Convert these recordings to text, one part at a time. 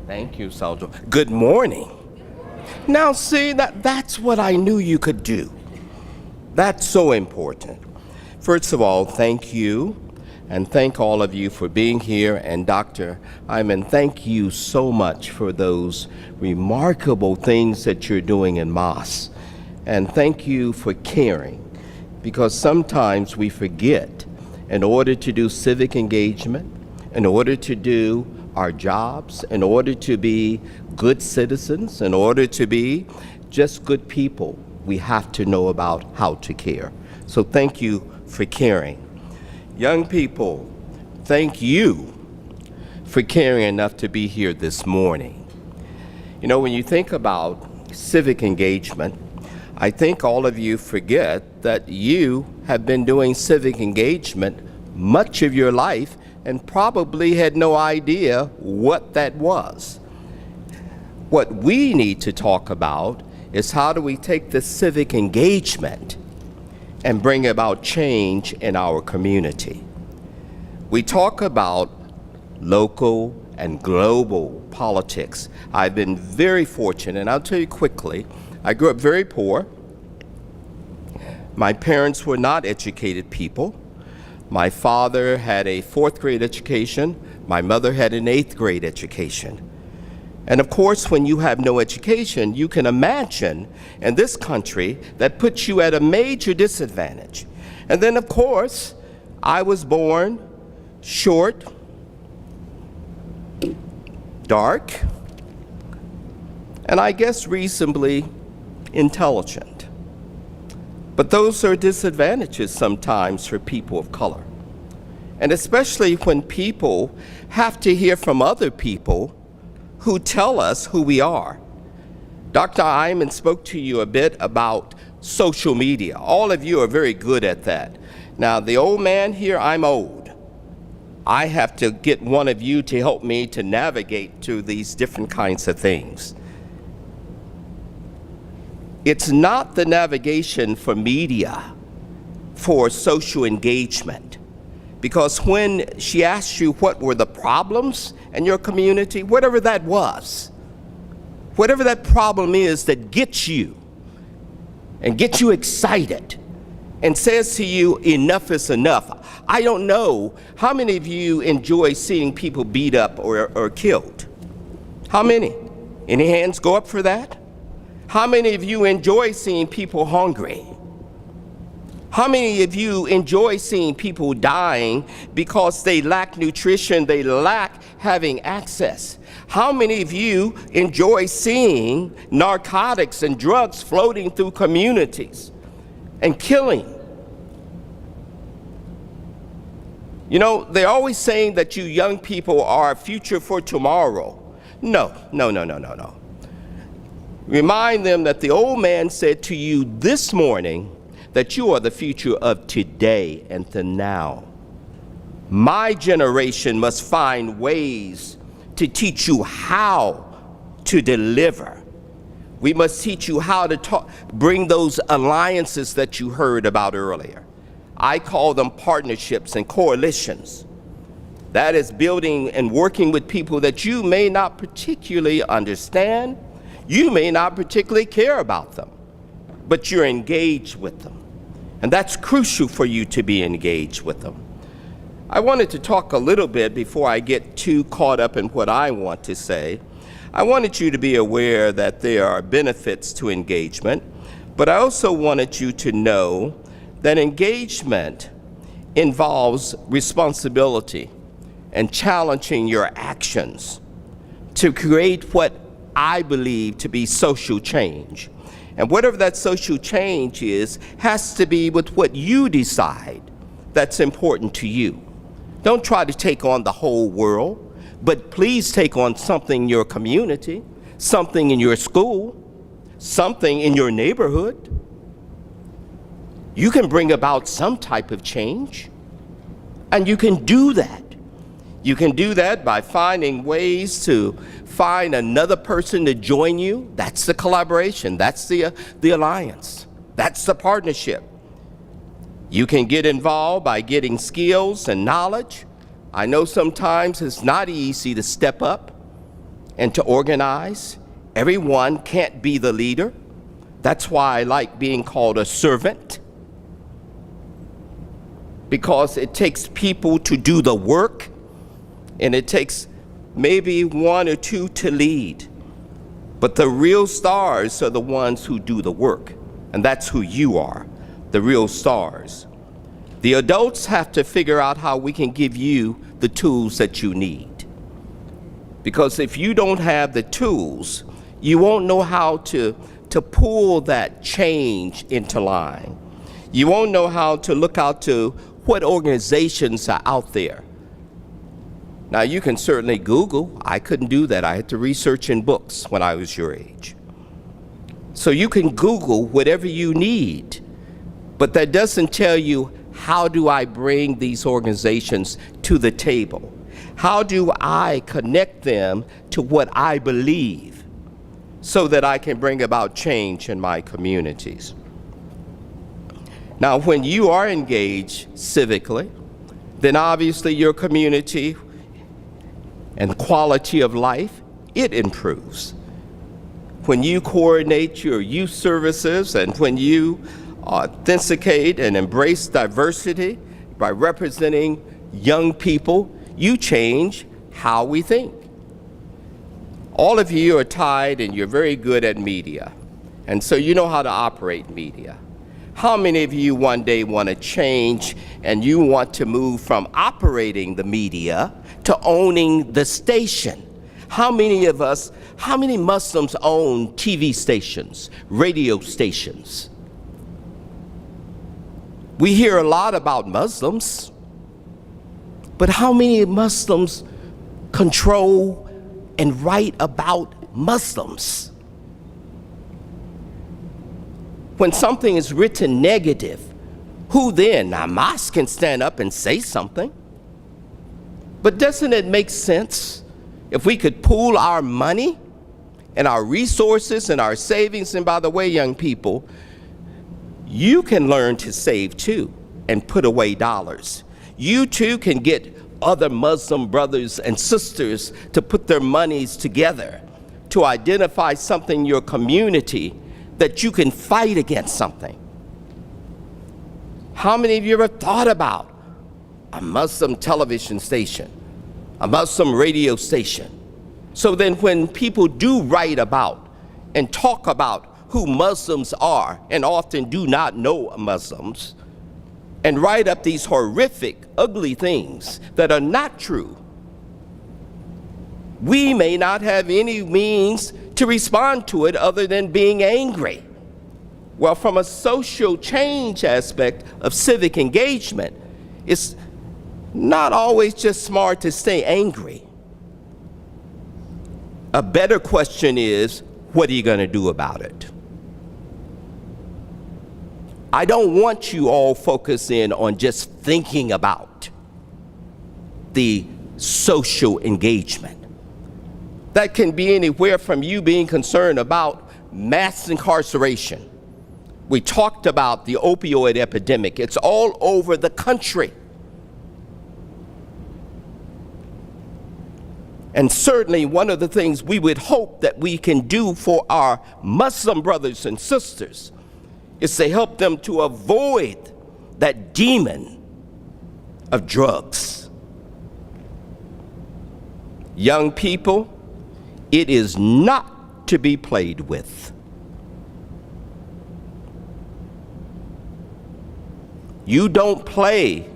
Thank you, Soldier. Good morning. Now, see, that's what I knew you could do. That's so important. First of all, thank you, and thank all of you for being here. And Dr. Ayman, thank you so much for those remarkable things that you're doing in MAS. And thank you for caring, because sometimes we forget, in order to do civic engagement, in order to do our jobs, in order to be good citizens, in order to be just good people, we have to know about how to care. So thank you for caring. Young people, thank you for caring enough to be here this morning. You know, when you think about civic engagement, I think all of you forget that you have been doing civic engagement much of your life and probably had no idea what that was. What we need to talk about is how do we take the civic engagement and bring about change in our community. We talk about local and global politics. I've been very fortunate, and I'll tell you quickly, I grew up very poor. My parents were not educated people. My father had a 4th grade education. My mother had an 8th grade education. And of course, when you have no education, you can imagine in this country that puts you at a major disadvantage. And then of course, I was born short, dark, and I guess reasonably intelligent. But those are disadvantages sometimes for people of color. And especially when people have to hear from other people who tell us who we are. Dr. Ayman spoke to you a bit about social media. All of you are very good at that. Now, the old man here, I'm old. I have to get one of you to help me to navigate through these different kinds of things. It's not the navigation for media, for social engagement. Because when she asked you what were the problems in your community, whatever that was, whatever that problem is that gets you and gets you excited and says to you, enough is enough. I don't know how many of you enjoy seeing people beat up or killed. How many? Any hands go up for that? How many of you enjoy seeing people hungry? How many of you enjoy seeing people dying because they lack nutrition, they lack having access? How many of you enjoy seeing narcotics and drugs floating through communities and killing? You know, they're always saying that you young people are a future for tomorrow. No. Remind them that the old man said to you this morning that you are the future of today and the now. My generation must find ways to teach you how to deliver. We must teach you how to bring those alliances that you heard about earlier. I call them partnerships and coalitions. That is building and working with people that you may not particularly understand. You may not particularly care about them, but you're engaged with them. And that's crucial for you to be engaged with them. I wanted to talk a little bit before I get too caught up in what I want to say. I wanted you to be aware that there are benefits to engagement, but I also wanted you to know that engagement involves responsibility and challenging your actions to create what I believe to be social change. And whatever that social change is, has to be with what you decide that's important to you. Don't try to take on the whole world, but please take on something in your community, something in your school, something in your neighborhood. You can bring about some type of change, and you can do that. You can do that by finding ways to find another person to join you. That's the collaboration. That's the alliance. That's the partnership. You can get involved by getting skills and knowledge. I know sometimes it's not easy to step up and to organize. Everyone can't be the leader. That's why I like being called a servant, because it takes people to do the work, and it takes maybe one or two to lead. But the real stars are the ones who do the work, and that's who you are, the real stars. The adults have to figure out how we can give you the tools that you need. Because if you don't have the tools, you won't know how to pull that change into line. You won't know how to look out to what organizations are out there. Now, you can certainly Google. I couldn't do that. I had to research in books when I was your age. So you can Google whatever you need, but that doesn't tell you, how do I bring these organizations to the table? How do I connect them to what I believe so that I can bring about change in my communities? Now, when you are engaged civically, then obviously your community and quality of life, it improves. When you coordinate your youth services and when you authenticate and embrace diversity by representing young people, you change how we think. All of you are tied and you're very good at media, and so you know how to operate media. How many of you one day want to change and you want to move from operating the media to owning the station? How many Muslims own TV stations, radio stations? We hear a lot about Muslims, but how many Muslims control and write about Muslims? When something is written negative, who then? Now, MAS can stand up and say something, but doesn't it make sense if we could pool our money and our resources and our savings? And by the way, young people, you can learn to save too and put away dollars. You too can get other Muslim brothers and sisters to put their monies together to identify something in your community that you can fight against something. How many of you ever thought about a Muslim television station, a Muslim radio station? So then when people do write about and talk about who Muslims are, and often do not know Muslims, and write up these horrific, ugly things that are not true, we may not have any means to respond to it other than being angry. Well, from a social change aspect of civic engagement, it's not always just smart to stay angry. A better question is, what are you going to do about it? I don't want you all focused in on just thinking about the social engagement. That can be anywhere from you being concerned about mass incarceration. We talked about the opioid epidemic. It's all over the country. And certainly one of the things we would hope that we can do for our Muslim brothers and sisters is to help them to avoid that demon of drugs. Young people, it is not to be played with. You don't play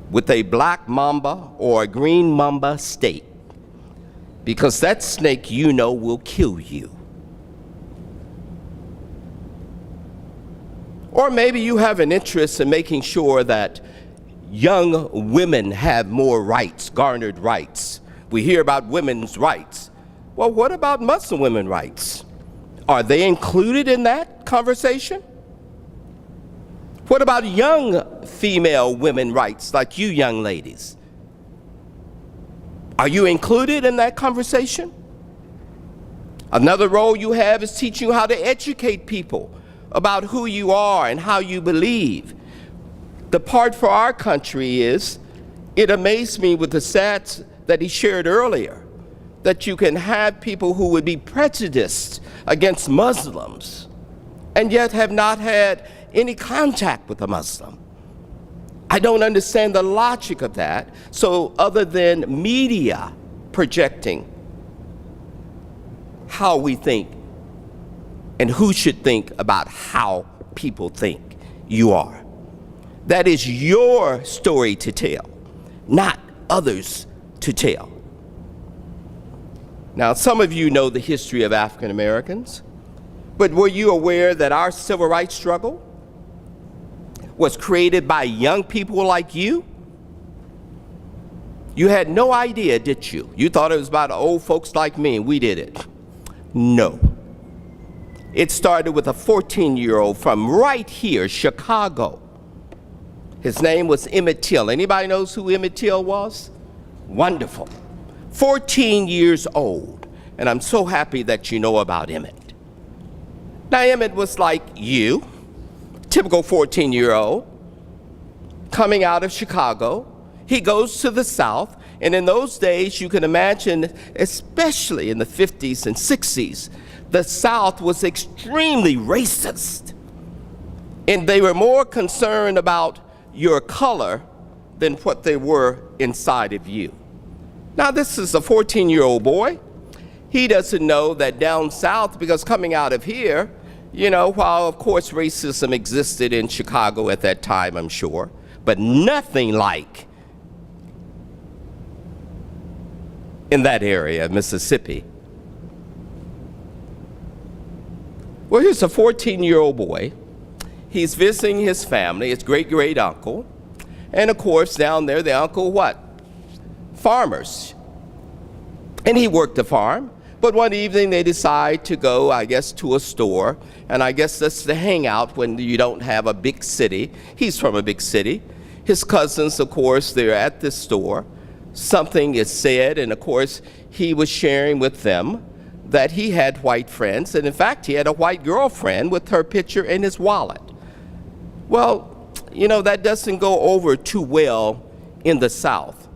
with a black mamba or a green mamba state, because that snake, you know, will kill you. Or maybe you have an interest in making sure that young women have more rights, garnered rights. We hear about women's rights. Well, what about Muslim women's rights? Are they included in that conversation? What about young female women rights, like you young ladies? Are you included in that conversation? Another role you have is teaching you how to educate people about who you are and how you believe. The part for our country is, it amazed me with the stats that he shared earlier, that you can have people who would be prejudiced against Muslims and yet have not had any contact with a Muslim. I don't understand the logic of that. So other than media projecting how we think and who should think about how people think you are. That is your story to tell, not others to tell. Now, some of you know the history of African Americans, but were you aware that our civil rights struggle was created by young people like you? You had no idea, did you? You thought it was about old folks like me and we did it. No. It started with a 14-year-old from right here, Chicago. His name was Emmett Till. Anybody knows who Emmett Till was? Wonderful. 14 years old, and I'm so happy that you know about Emmett. Now, Emmett was like you, typical 14-year-old, coming out of Chicago. He goes to the South, and in those days, you can imagine, especially in the 50s and 60s, the South was extremely racist, and they were more concerned about your color than what they were inside of you. Now, this is a 14-year-old boy. He doesn't know that down south, because coming out of here, you know, while of course racism existed in Chicago at that time, I'm sure, but nothing like in that area of Mississippi. Well, here's a 14-year-old boy. He's visiting his family, his great-great uncle, and of course down there, the uncle what? Farmers. And he worked the farm, but one evening they decide to go, I guess, to a store, and I guess that's the hangout when you don't have a big city. He's from a big city. His cousins, of course, they're at this store. Something is said, and of course, he was sharing with them that he had white friends, and in fact, he had a white girlfriend with her picture in his wallet. Well, you know, that doesn't go over too well in the South,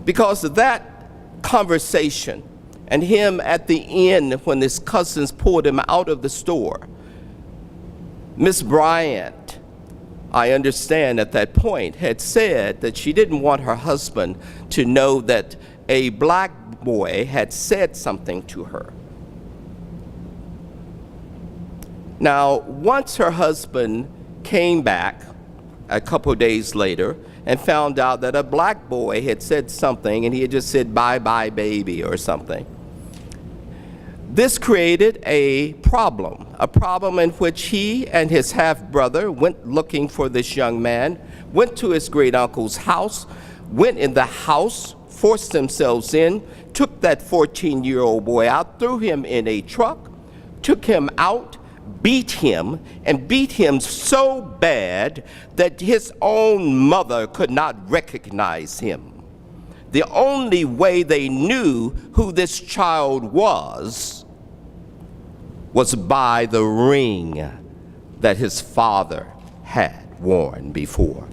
because of that conversation and him at the end when his cousins pulled him out of the store. Miss Bryant, I understand at that point, had said that she didn't want her husband to know that a black boy had said something to her. Now, once her husband came back a couple days later and found out that a black boy had said something, and he had just said, "Bye-bye, baby," or something. This created a problem in which he and his half-brother went looking for this young man, went to his great-uncle's house, went in the house, forced themselves in, took that 14-year-old boy out, threw him in a truck, took him out, beat him, and beat him so bad that his own mother could not recognize him. The only way they knew who this child was by the ring that his father had worn before.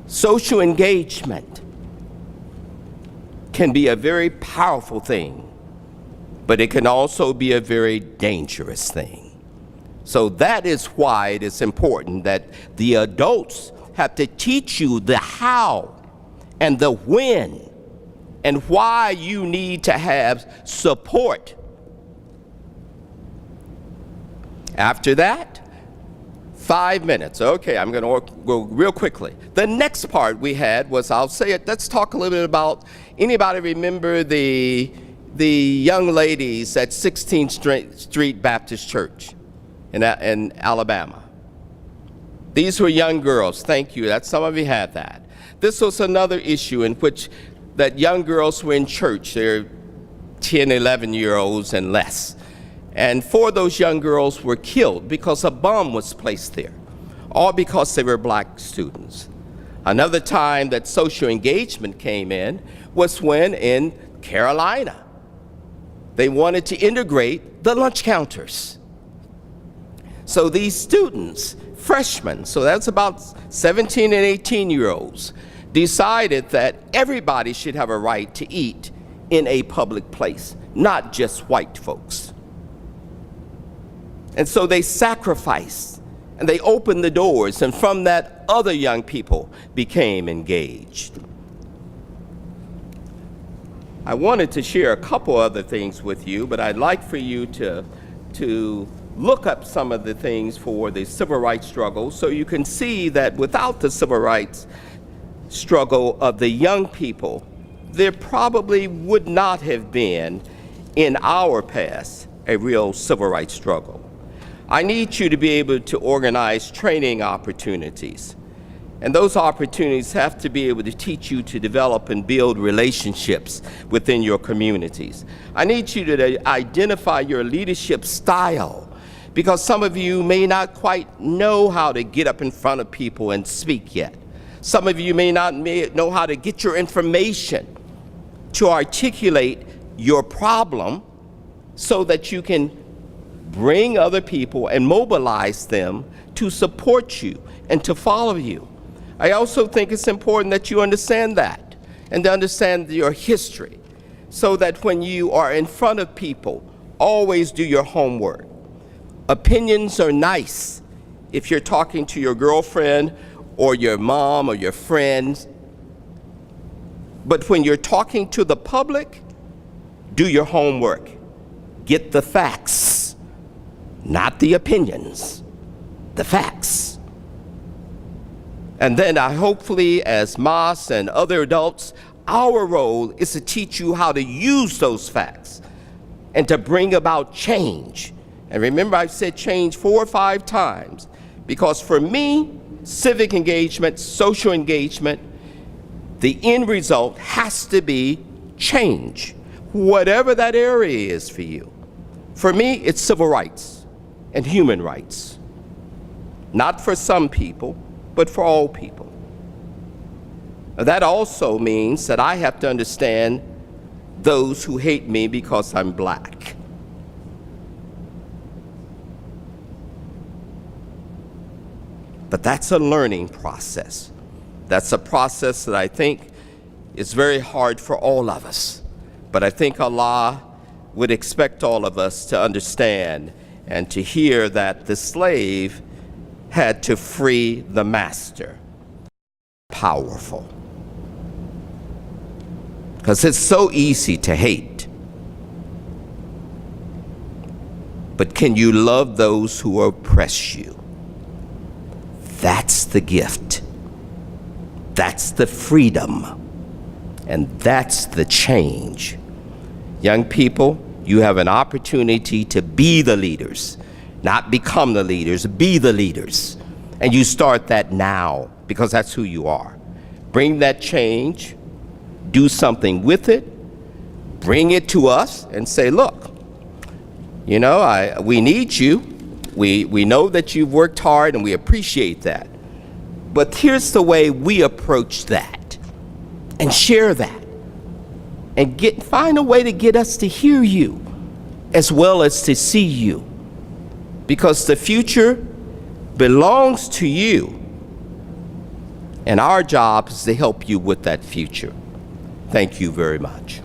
Social engagement can be a very powerful thing, but it can also be a very dangerous thing. So that is why it is important that the adults have to teach you the how and the when and why you need to have support. After that, 5 minutes. Okay, I'm going to go real quickly. The next part we had was, I'll say it, let's talk a little bit about, anybody remember the young ladies at 16th Street Baptist Church in Alabama? These were young girls. Thank you. Some of you had that. This was another issue in which that young girls were in church. They're 10, 11-year-olds and less. And 4 of those young girls were killed because a bomb was placed there, all because they were black students. Another time that social engagement came in was when in Carolina, they wanted to integrate the lunch counters. So these students, freshmen, so that's about 17 and 18-year-olds, decided that everybody should have a right to eat in a public place, not just white folks. And so they sacrificed and they opened the doors, and from that, other young people became engaged. I wanted to share a couple other things with you, but I'd like for you to look up some of the things for the civil rights struggle so you can see that without the civil rights struggle of the young people, there probably would not have been in our past a real civil rights struggle. I need you to be able to organize training opportunities. And those opportunities have to be able to teach you to develop and build relationships within your communities. I need you to identify your leadership style, because some of you may not quite know how to get up in front of people and speak yet. Some of you may not know how to get your information to articulate your problem so that you can bring other people and mobilize them to support you and to follow you. I also think it's important that you understand that and to understand your history so that when you are in front of people, always do your homework. Opinions are nice if you're talking to your girlfriend or your mom or your friends, but when you're talking to the public, do your homework. Get the facts, not the opinions, the facts. And then hopefully as MAS and other adults, our role is to teach you how to use those facts and to bring about change. And remember, I've said change 4 or 5 times, because for me, civic engagement, social engagement, the end result has to be change, whatever that area is for you. For me, it's civil rights and human rights. Not for some people, but for all people. That also means that I have to understand those who hate me because I'm black. But that's a learning process. That's a process that I think is very hard for all of us. But I think Allah would expect all of us to understand and to hear that the slave had to free the master. Powerful. Because it's so easy to hate. But can you love those who oppress you? That's the gift. That's the freedom. And that's the change. Young people, you have an opportunity to be the leaders, not become the leaders, be the leaders. And you start that now, because that's who you are. Bring that change, do something with it, bring it to us and say, look, you know, we need you. We know that you've worked hard and we appreciate that. But here's the way we approach that and share that and find a way to get us to hear you as well as to see you. Because the future belongs to you, and our job is to help you with that future. Thank you very much.